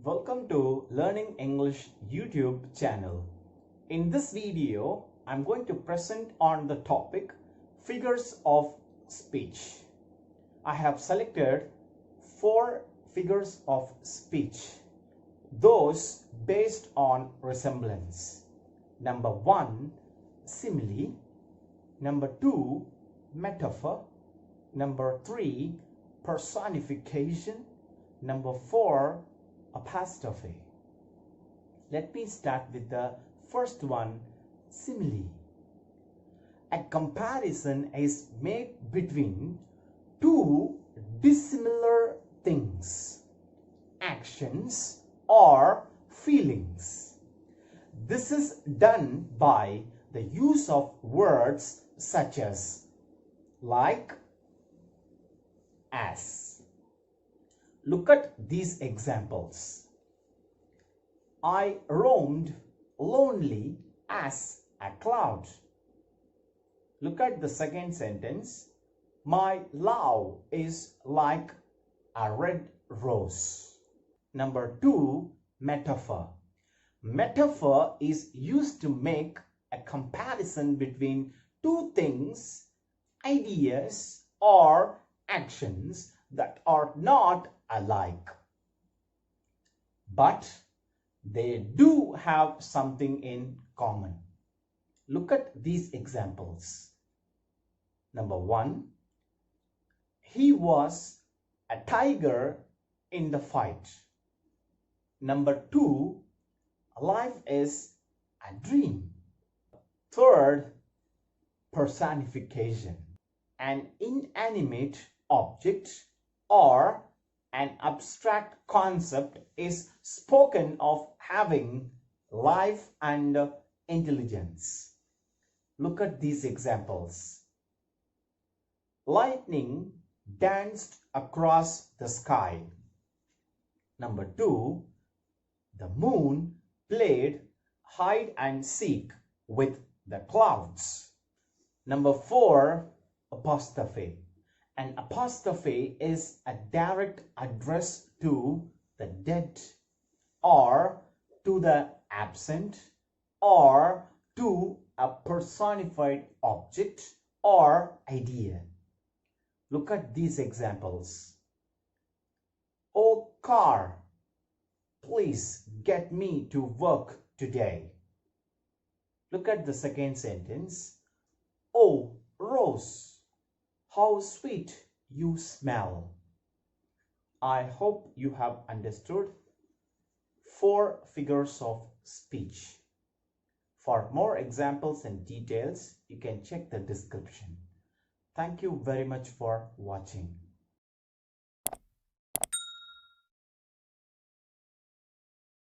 Welcome to Learning English YouTube channel. In this video, I'm going to present on the topic figures of speech. I have selected 4 figures of speech, those based on resemblance. Number 1, simile. Number 2, metaphor. Number 3, personification. Number 4, apostrophe. Let me start with the first one, simile. A comparison is made between two dissimilar things, actions, or feelings. This is done by the use of words such as like, as. Look at these examples. I roamed lonely as a cloud. Look at the second sentence. My love is like a red rose. Number 2, metaphor. Metaphor is used to make a comparison between two things, ideas, or actions that are not alike, but they do have something in common. Look at these examples. Number 1, he was a tiger in the fight. Number 2, life is a dream. Third, personification. An inanimate object or an abstract concept is spoken of having life and intelligence. Look at these examples. Lightning danced across the sky. Number 2, the moon played hide and seek with the clouds. Number 4, apostrophe. An apostrophe is a direct address to the dead, or to the absent, or to a personified object or idea. Look at these examples. Oh car, please get me to work today. Look at the second sentence. Oh rose, how sweet you smell. I hope you have understood 4 figures of speech. For more examples and details, you can check the description. Thank you very much for watching.